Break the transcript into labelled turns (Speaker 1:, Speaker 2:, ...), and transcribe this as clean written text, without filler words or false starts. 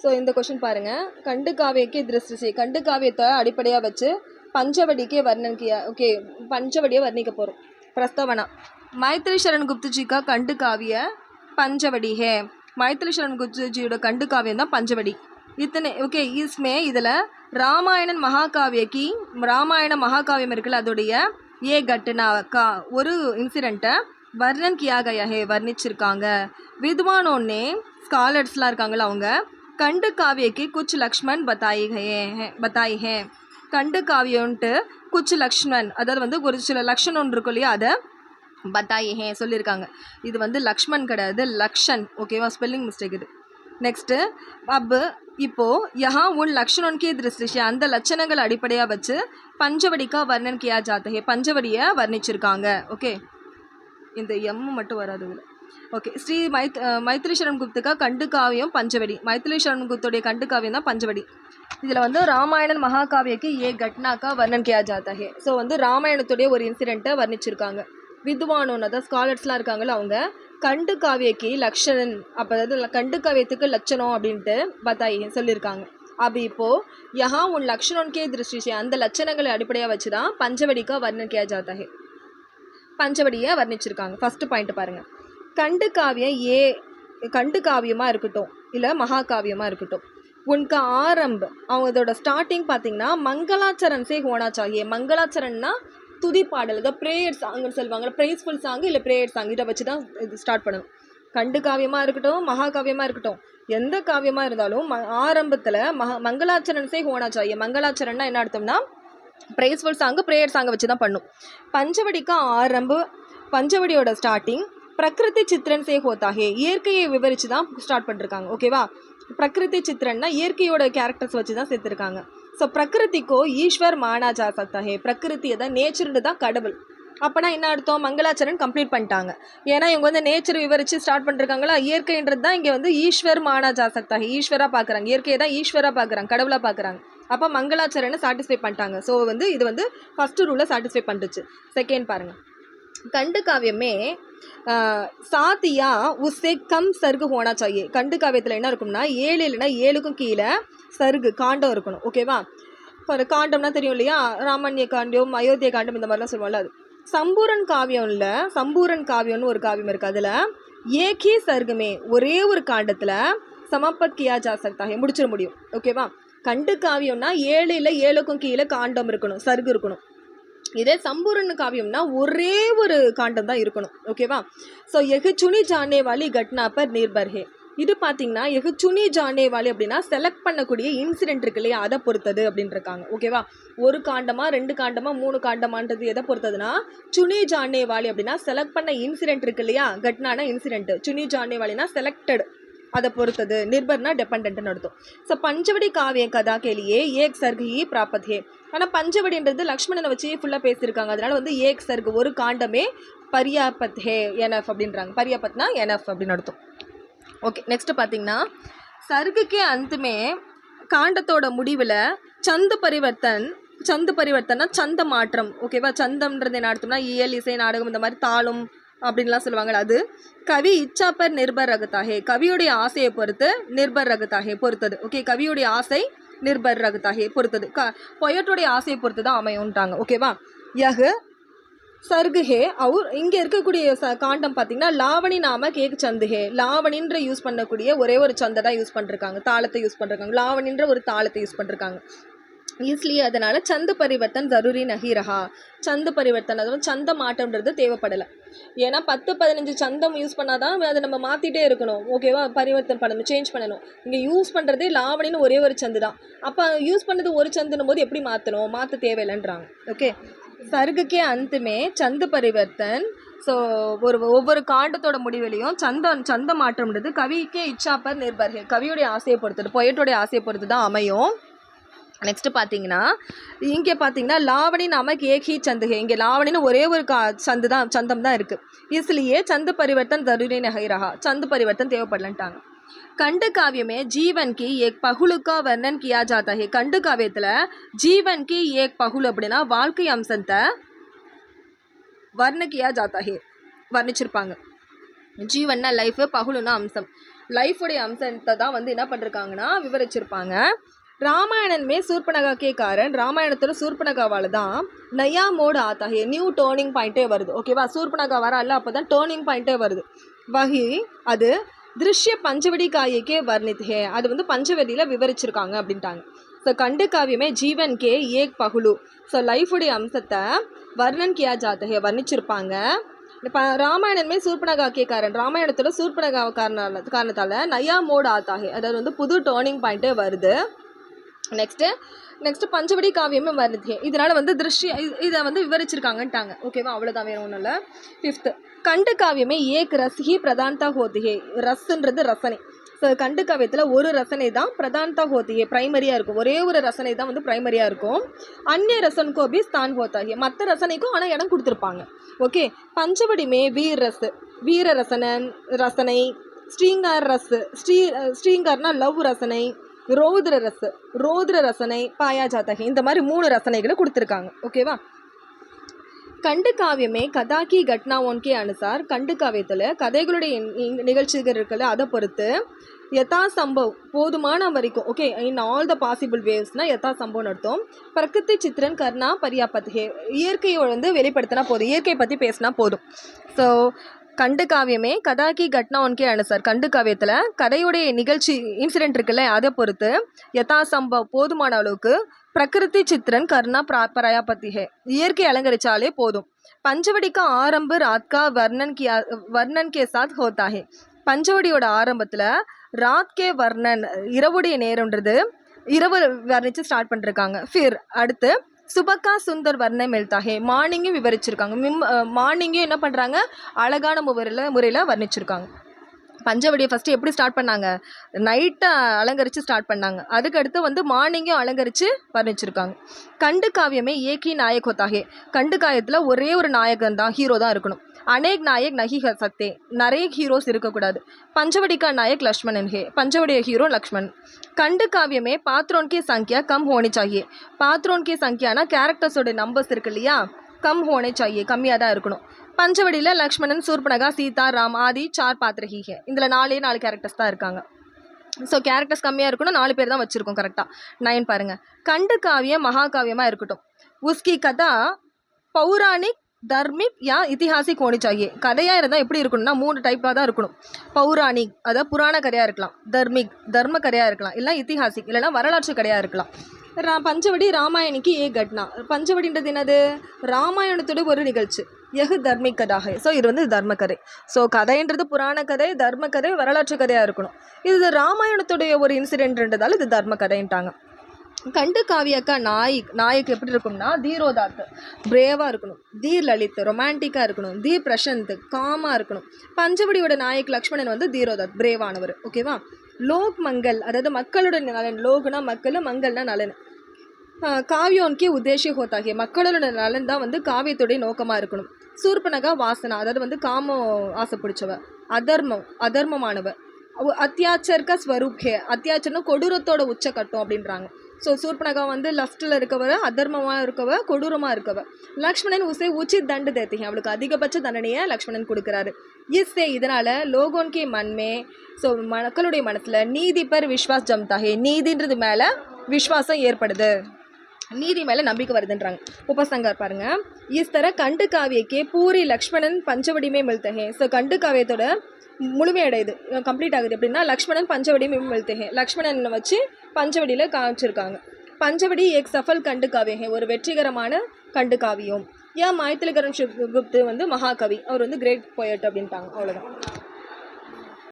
Speaker 1: So இந்த question பாருங்கள். கண்டு காவியக்கு திருஷ்டி, கண்டு காவியத்தை அடிப்படையாக வச்சு पंचवड़ी के वर्णन किया. ओके, पंचवड़ी वर्णन का पोरो प्रस्तावना. मैत्री शरण गुप्त जी का कंड काव्य पंचवड़ी है. मैत्री शरण गुप्त जी का कंड काव्य ना पंचवड़ी इतने. ओके, इसमें इधर रामायण महाकाव्य की रामायण महाकाव्य में अदोड़िया ये घटना का ஒரு இன்சிடெண்ட்டை वर्णन किया गया है, वर्णिச்சிருக்காங்க. विद्वानों ने स्कॉलर्सலாம் இருக்காங்களா அவங்க कंड काव्य के कुछ लक्षण बताई हैं. कंड काव्यंட்டு कुछ लक्षण அதாவது வந்து ஒரு சில லக்ஷணம் ஒன்று இருக்கும் இல்லையா, அதை बताई हैं சொல்லியிருக்காங்க. இது வந்து லக்ஷ்மன் கிடையாது, லக்ஷன். ஓகேவா, ஸ்பெல்லிங் மிஸ்டேக் இது. நெக்ஸ்ட்டு अब இப்போது यहाँ उन लक्षणों की दृष्टि से அந்த லட்சணங்கள் அடிப்படையாக வச்சு पंचवड़ी का वर्णन किया जाता है, पंचवड़िயை வர்ணிச்சிருக்காங்க. ஓகே, இந்த எம் மட்டும் வராது இதில். ஓகே, ஸ்ரீ मैत्री शरण गुप्त का कंड काव्यम पंचवड़ी. मैत्री शरण गुप्तोடைய कंड काव्யம் தான் पंचवड़ी. இதில் வந்து ராமாயணன் மகாகாவியக்கு ஏ கட்னாக்கா வர்ணன் கியா ஜாத்தா ஹே. ஸோ வந்து ராமாயணத்துடைய ஒரு இன்சிடெண்ட்டை வர்ணிச்சிருக்காங்க. வித்வானோன்னு அதாவது ஸ்காலர்ஸ்லாம் இருக்காங்களோ அவங்க கண்டு காவியக்கு லக்ஷணன், அப்போ அதாவது கண்டு காவியத்துக்கு லட்சணம் அப்படின்ட்டு பத்தாயி சொல்லியிருக்காங்க. அப்படி இப்போது யஹா உன் லக்ஷணோன்கே திருஷ்டி, அந்த லட்சணங்களை அடிப்படையாக வச்சு தான் பஞ்சவடிக்கா வர்ணன் கியா ஜாத்தா ஹே, பஞ்சவடியை வர்ணிச்சிருக்காங்க. ஃபஸ்ட்டு பாயிண்ட் பாருங்கள். கண்டு காவியம் கண்டு காவியமாக இருக்கட்டும் இல்லை மகாகாவியமாக இருக்கட்டும், उनका आरंभ அவங்களோட ஸ்டார்டிங் பார்த்தீங்கன்னா மங்களாச்சரன் சே ஹோனா சாஹியே. மங்களாச்சரன்னா துதி பாடல், அதாவது ப்ரேயர் சாங்னு சொல்லுவாங்க, ப்ரைஸ்ஃபுல் சாங் இல்லை ப்ரேயர் சாங், இதை வச்சு தான் இது ஸ்டார்ட் பண்ணணும். கண்டு காவியமாக இருக்கட்டும் மகாகாவியமாக இருக்கட்டும், எந்த காவியமாக இருந்தாலும் ஆரம்பத்தில் மங்களாச்சரன் சே ஹோனா சாஹியே. மங்களாச்சரன்னா என்ன அர்த்தம்னா ப்ரைஸ்ஃபுல் சாங்கு ப்ரேயர் சாங்கை வச்சு தான் பண்ணும். பஞ்சவடிக்கு ஆரம்பு, பஞ்சவடியோட ஸ்டார்டிங் பிரகிருதி சித்திரன் சே ஹோத்தாஹே, இயற்கையை விவரித்து தான் ஸ்டார்ட் பண்ணிருக்காங்க. ஓகேவா, प्रकृति चित्रण इयற்கையோட கேரக்டர்ஸ் வச்சு தான் சேர்த்துருக்காங்க. ஸோ பிரகிருதிக்கோ ஈஸ்வர் மானா ஜா சக்தா ஹே, பிரகிருதி தான் நேச்சர்னு தான் கடவுள். அப்போனா என்ன அர்த்தம், மங்களாச்சரன் கம்ப்ளீட் பண்ணிட்டாங்க. ஏன்னா இவங்க வந்து நேச்சர் விவரித்து ஸ்டார்ட் பண்ணிருக்காங்களா, இயற்கைன்றது தான் இங்கே வந்து ஈஸ்வர் மானா ஜா சக்தா ஹே, ஈஸ்வராக பார்க்குறாங்க, இயற்கையை தான் ஈஸ்வராக பார்க்குறாங்க, கடவுளாக பார்க்குறாங்க. அப்போ மங்களாச்சரனை சாட்டிஸ்ஃபை பண்ணிட்டாங்க. ஸோ வந்து இது வந்து ஃபஸ்ட்டு ரூலை சாட்டிஸ்ஃபை பண்ணிடுச்சு. செகண்ட் பாருங்கள். कंड काव्य में सात या उससे कम सर्ग होना चाहिए. कंड काव्यத்தில் என்ன இருக்கும்னா 7 இல்லைனா 7க்கும் கீழே சர்கு காண்டம் இருக்கணும். ஓகேவா, ஒரு காண்டம்னா தெரியும் இல்லையா, ராமண்ய காண்டம் அயோத்திய காண்டம் இந்த மாதிரிலாம் சொல்லுவாங்கல்ல. அது சம்பூரன் காவியம் இல்லை, சம்பூரன் காவியம்னு ஒரு காவியம் இருக்குது. அதில் ஏகே சர்க்குமே ஒரே ஒரு காண்டத்தில் சமப்பத் கியா ஜா சக்தா ஹே, முடிச்சிட முடியும். ஓகேவா, கண்டு காவியம்னா 7 இல்லை 7க்கும் கீழே காண்டம் இருக்கணும், சர்கு இருக்கணும். இதே சம்பூர்ண காவியம்னா ஒரே ஒரு காண்டம் தான் இருக்கணும். ஓகேவா, ஸோ எகு சுனி ஜானே வாலி கட்னா பர் நிர்பர் ஹே. இது பார்த்தீங்கன்னா எகு சுனி ஜானே வாலி அப்படின்னா செலக்ட் பண்ணக்கூடிய இன்சிடென்ட் இருக்கு இல்லையா, அதை பொறுத்தது அப்படின்னு இருக்காங்க. ஓகேவா, ஒரு காண்டமா 2 காண்டமா 3 காண்டமான்றது எதை பொறுத்ததுன்னா சுனி ஜானே வாலி அப்படின்னா செலக்ட் பண்ண இன்சிடென்ட் இருக்கு இல்லையா, கட்னான இன்சிடென்ட், சுனி ஜானே வாலினா செலக்டட், அதை பொறுத்தது. நிர்பர்னா டிபெண்ட்னு அர்த்தம். ஸோ பஞ்சவடி காவிய கதா கேலியே ஏக் சர்க் ஹி பிராபத் ஹே. ஆனால் பஞ்சவடின்றது லக்ஷ்மணனை வச்சு ஃபுல்லாக பேசியிருக்காங்க, அதனால வந்து ஏக் சர்க் ஒரு காண்டமே பரியாபத் ஹே என்எஃப் அப்படின்றாங்க. பரியாபத்னா என்எஃப் அப்படின்னு அர்த்தம். ஓகே, நெக்ஸ்ட் பார்த்தீங்கன்னா சர்க்குக்கே அந்தமே காண்டத்தோட முடிவில் சந்து பரிவர்த்தனா சந்த மாற்றம். ஓகேவா, சந்தம்ன்றது என்ன அர்த்தம்னா இயல் இசை நாடகம் இந்த மாதிரி தாளம் அப்படின்லாம் சொல்லுவாங்கள்ல, அது கவி இச்சாப்பர் நிர்பர் ரகத்தாகே, கவியுடைய ஆசையை பொறுத்து நிர்பர் ரகத்தாகே பொறுத்தது. ஓகே, கவியுடைய ஆசை நிர்பர் ரகத்தாகே பொறுத்தது, பொயட்டோடைய ஆசையை பொறுத்து தான் அமையும்ட்டாங்க. ஓகேவா, யஹ் சர்கு ஹே அவர் இங்கே இருக்கக்கூடிய காண்டம் பார்த்தீங்கன்னா லாவணி நாம கேக் சந்து ஹே. லாவணின்ற யூஸ் பண்ணக்கூடிய ஒரே ஒரு சந்தை தான் யூஸ் பண்ணிருக்காங்க, தாளத்தை யூஸ் பண்ணிருக்காங்க, லாவணின்ற ஒரு தாளத்தை யூஸ் பண்ணிருக்காங்க. ஈஸிலி அதனால் சந்து பரிவர்த்தன் ஜரூரி நஹி ரஹா. சந்து பரிவர்த்தன் அதாவது சந்த மாற்றம்ன்றது தேவைப்படலை. ஏன்னா 10-15 சந்தம் யூஸ் பண்ணாதான் அதை நம்ம மாற்றிட்டே இருக்கணும். ஓகேவா, பரிவர்த்தன் பண்ணணும், சேஞ்ச் பண்ணணும். இங்கே யூஸ் பண்ணுறதே லாவணின்னு ஒரே ஒரு சந்து தான். அப்போ யூஸ் பண்ணுறது ஒரு சந்துன்னும் போது எப்படி மாற்றணும், மாற்ற தேவையில்லைன்றாங்க. ஓகே, சர்க்குக்கே அந்தமே சந்து பரிவர்த்தன். ஸோ ஒவ்வொரு காண்டத்தோட முடிவிலையும் சந்த மாற்றம்ன்றது கவிக்கே இச்சாப்பர் நிர்பர்ஹே, கவியுடைய ஆசையை பொறுத்தது, பொயட்டோடைய ஆசையை பொறுத்து தான் அமையும். நெக்ஸ்ட்டு பார்த்தீங்கன்னா இங்கே பார்த்தீங்கன்னா லாவணி நாமக் ஏக் ஹி சந்து ஹே. இங்கே லாவணின்னு ஒரே ஒரு சந்தம் தான் இருக்குது. इसलिए சந்து பரிவர்த்தன் जरूरी नहीं रहा, சந்து பரிவர்த்தன் தேவைப்படலன்ட்டாங்க. कंड काव्य में जीवन की एक पहुल का वर्णन किया जाता है. कंड काव्यத்தில் जीवन की एक पहुल அப்படின்னா வாழ்க்கை அம்சத்தை வர்ண किया जाता है, வர்ணிச்சிருப்பாங்க. ஜீவன்னா லைஃப், பகுலுன்னா அம்சம். லைஃபுடைய அம்சத்தை தான் வந்து என்ன பண்ணிருக்காங்கன்னா விவரிச்சிருப்பாங்க. ராமாயணன் மே சூர்பனகா கே காரன், ராமாயணத்தோட சூர்பனகாவால் தான் நயா மோடு ஆத்தா ஹே, நியூ டேர்னிங் பாயிண்ட்டே வருது. ஓகேவா, சூர்பனகா வரல அப்போ தான் டேர்னிங் பாயிண்ட்டே வருது. வகி அது திருஷ்ய பஞ்சவடி காயக்கே வர்ணித் ஹே, அது வந்து பஞ்சவடியில் விவரிச்சிருக்காங்க அப்படின்ட்டாங்க. ஸோ கண்டு காவியமே ஜீவன் கே ஏக் பகுலு, ஸோ லைஃபுடைய அம்சத்தை வர்ணன் கியா ஜாத்த ஹே வர்ணிச்சிருப்பாங்க. இப்போ ராமாயணமே சூர்பனகா கே காரன், ராமாயணத்தோட சூர்பனகா காரணத்தால் நயா மோடு ஆத்தா ஹே, அதாவது வந்து புது டேர்னிங் பாயிண்ட்டே வருது. நெக்ஸ்ட்டு பஞ்சவடி காவியமே வருது. இதனால் வந்து திருஷ்ய இதை வந்து விவரிச்சிருக்காங்கன்ட்டாங்க. ஓகேவா, அவ்வளோதான், வேறு ஒன்றும் இல்லை. 5th கண்டு காவியமே ஏக் ரஸ் ஹி பிரதான்தா ஹோத்திஹே, ரஸ்ன்றது ரசனை. ஸோ கண்டு காவியத்தில் ஒரு ரசனை தான் பிரதான்தா ஹோத்திஹே, ப்ரைமரியாக இருக்கும். ஒரே ஒரு ரசனை தான் வந்து ப்ரைமரியாக இருக்கும். அந்நிய ரசனுக்கோ பி ஸ்தான் ஹோத்தாஹே, மற்ற ரசனைக்கும் ஆனால் இடம் கொடுத்துருப்பாங்க. ஓகே, பஞ்சவடிமே வீர் ரஸ், வீர ரசனை, ஸ்ரீங்கார் ரஸ், ஸ்ரீங்கார்னா லவ் ரசனை, ரோத்ர ரசனை, பாயா ஜாத்தகி, இந்த மாதிரி 3 ரசனைகளை கொடுத்துருக்காங்க. ஓகேவா, கண்டு காவியமே கதாக்கி கட்னாவோன்கே அனுசார், கண்டு காவியத்தில் கதைகளுடைய நிகழ்ச்சிகள் இருக்குல்ல அதை பொறுத்து யதா சம்பவ் போதுமான வரைக்கும், okay, in all the possible வேவ்ஸ்னால் யதா சம்பவம்னு அர்த்தம். பிரகிருதி சித்திரன் கர்ணா பரியாபத்ஹே, இயற்கையை வந்து வெளிப்படுத்தினா போதும், இயற்கையை பற்றி பேசினா போதும். ஸோ கண்டு காவியமே கதாக்கி கட்னா ஒன்கே அனுசார், கண்டு காவியத்தில் கதையுடைய நிகழ்ச்சி இன்சிடென்ட் இருக்குல்ல அதை பொறுத்து யதா சம்பவ் போதுமான அளவுக்கு, பிரகிருதி சித்திரன் கர்ணா பராயாபத்திஹே, இயற்கை அலங்கரிச்சாலே போதும். பஞ்சவடிக்கு ஆரம்பு ராத்கா வர்ணன் கே சாத் ஹோத்தாஹே, பஞ்சவடியோட ஆரம்பத்தில் ராத் கே வர்ணன் இரவுடைய நேரம்ன்றது இரவு வர்ணித்து ஸ்டார்ட் பண்ணிருக்காங்க. ஃபிர் அடுத்து சுபக்கா சுந்தர் வர்ணை மெல்தாஹே, மார்னிங்கும் விவரிச்சிருக்காங்க. மார்னிங்கும் என்ன பண்ணுறாங்க, அழகான முறையில் வர்ணிச்சிருக்காங்க. பஞ்சவடியை ஃபஸ்ட்டு எப்படி ஸ்டார்ட் பண்ணாங்க, நைட்டை அலங்கரித்து ஸ்டார்ட் பண்ணாங்க. அதுக்கடுத்து வந்து மார்னிங்கும் அலங்கரித்து வர்ணிச்சிருக்காங்க. கண்டு காவியமே ஏகி நாயக் ஹோத்தாஹே, கண்டு காவியத்தில் ஒரே ஒரு நாயகன் தான், ஹீரோ தான் இருக்கணும். அநேக் நாயக் நஹி சத்தே, நிறைய ஹீரோஸ் இருக்கக்கூடாது. பஞ்சவடிக்கா நாயக் லக்ஷ்மணன் ஹே, பஞ்சவடிய ஹீரோ லக்ஷ்மண். கண்டு காவியமே பாத்ரோன்கே சங்கியா கம் ஹோனி சாஹியே, பாத்ரோன்கே சங்கியானா கேரக்டர்ஸோட நம்பர்ஸ் இருக்கு இல்லையா, கம் ஹோனே சாஹியே, கம்மியாக தான் இருக்கணும். பஞ்சவடியில் லக்ஷ்மணன், சூர்பனகா, சீதா, ராம் ஆதி 4 பாத்திர ஹீ ஹே, இதில் 4 கேரக்டர்ஸ் தான் இருக்காங்க. ஸோ கேரக்டர்ஸ் கம்மியாக இருக்கணும், 4 பேர் தான் வச்சுருக்கோம். கரெக்டாக 9 பாருங்கள். கண்டு காவியம் மகாகாவியமாக இருக்கட்டும். உஸ்கி கதா பௌராணிக் தர்மிக் யா இதிஹாசிக் ஹோனி சாஹியே, கதையாக இருந்தால் எப்படி இருக்கணும்னா 3 டைப்பாக தான் இருக்கணும். பௌராணிக் அதாவது புராண கதையாக இருக்கலாம், தர்மிக் தர்ம கதையாக இருக்கலாம், இல்லை இதிஹாசிக் இல்லைனா வரலாற்று கதையாக இருக்கலாம். பஞ்சவடி ராமாயணிக்கு ஏ கட்னா, பஞ்சவடின்றது என்னது, ராமாயணத்தோட ஒரு நிகழ்ச்சி. எஹு தர்மிக் கதாக, ஸோ இது வந்து தர்மக்கதை. ஸோ கதைன்றது புராண கதை, தர்ம கதை, வரலாற்று கதையாக இருக்கணும். இது ராமாயணத்துடைய ஒரு இன்சிடென்ட்ன்றதால இது தர்ம கதைன்ட்டாங்க. கண்டு காவியக்கா நாயக் எப்படி இருக்கும்னா தீரோதாத், பிரேவாக இருக்கணும். தீர் லலித் ரொமான்டிக்காக இருக்கணும். தீர் பிரசந்த் காமாக இருக்கணும். பஞ்சவடியோட நாயக் லக்ஷ்மணன் வந்து தீரோதாத் பிரேவானவர். ஓகேவா, லோக் மங்கள் அதாவது மக்களோட நலன், லோக்னா மக்கள், மங்கள்னா நலன். காவியோன்கே உத்தேசிய ஹோத்தாகிய, மக்களோட நலன் தான் வந்து காவியத்துடைய நோக்கமாக இருக்கணும். சூர்பனகா வாசனா, அதாவது வந்து காமம் ஆசை பிடிச்சவ. அதர்மமானவ. அத்தியாச்சர்க ஸ்வரூப் ஹே, அத்தியாச்சர்னா கொடூரத்தோட உச்சக்கட்டம் அப்படின்றாங்க. ஸோ சூர்பனகா வந்து லஸ்ட்டில் இருக்கவ, அதர்மமாக இருக்கவ, கொடூரமாக இருக்கவ. லக்ஷ்மணன் உசே உச்சித் தண்டு தேத்திங்க, அவளுக்கு அதிகபட்ச தண்டனையை லக்ஷ்மணன் கொடுக்குறாரு. இஸ்ஸே இதனால் லோகோன்கே மண்மே, ஸோ மக்களுடைய மனசில் நீதி பர் விஸ்வாஸ் ஜம்தாஹே, நீதின்றது மேலே விஸ்வாசம் ஏற்படுது, நீதி மேலே நம்பிக்கை வருதுன்றாங்க. உபசங்கர் பாருங்க. இஸ் தர கண்டு காவியக்கே பூரி லக்ஷ்மணன் பஞ்சவடிமே மிழ்த்தஹே, ஸோ கண்டு காவியத்தோட முழுமையடையுது, கம்ப்ளீட் ஆகுது எப்படின்னா லக்ஷ்மணன் பஞ்சவடிமே மிழ்த்தஹே, லக்ஷ்மணன் வச்சு பஞ்சவடியில் காமிச்சிருக்காங்க. பஞ்சவடி ஏக் சஃபல் கண்டு காவியஹே, ஒரு வெற்றிகரமான கண்டு காவியம். ஏன் மைத்திலிகரன் குப்து வந்து மகாகவி, அவர் வந்து கிரேட் போயட் அப்படின்ட்டாங்க. அவ்வளோதான்.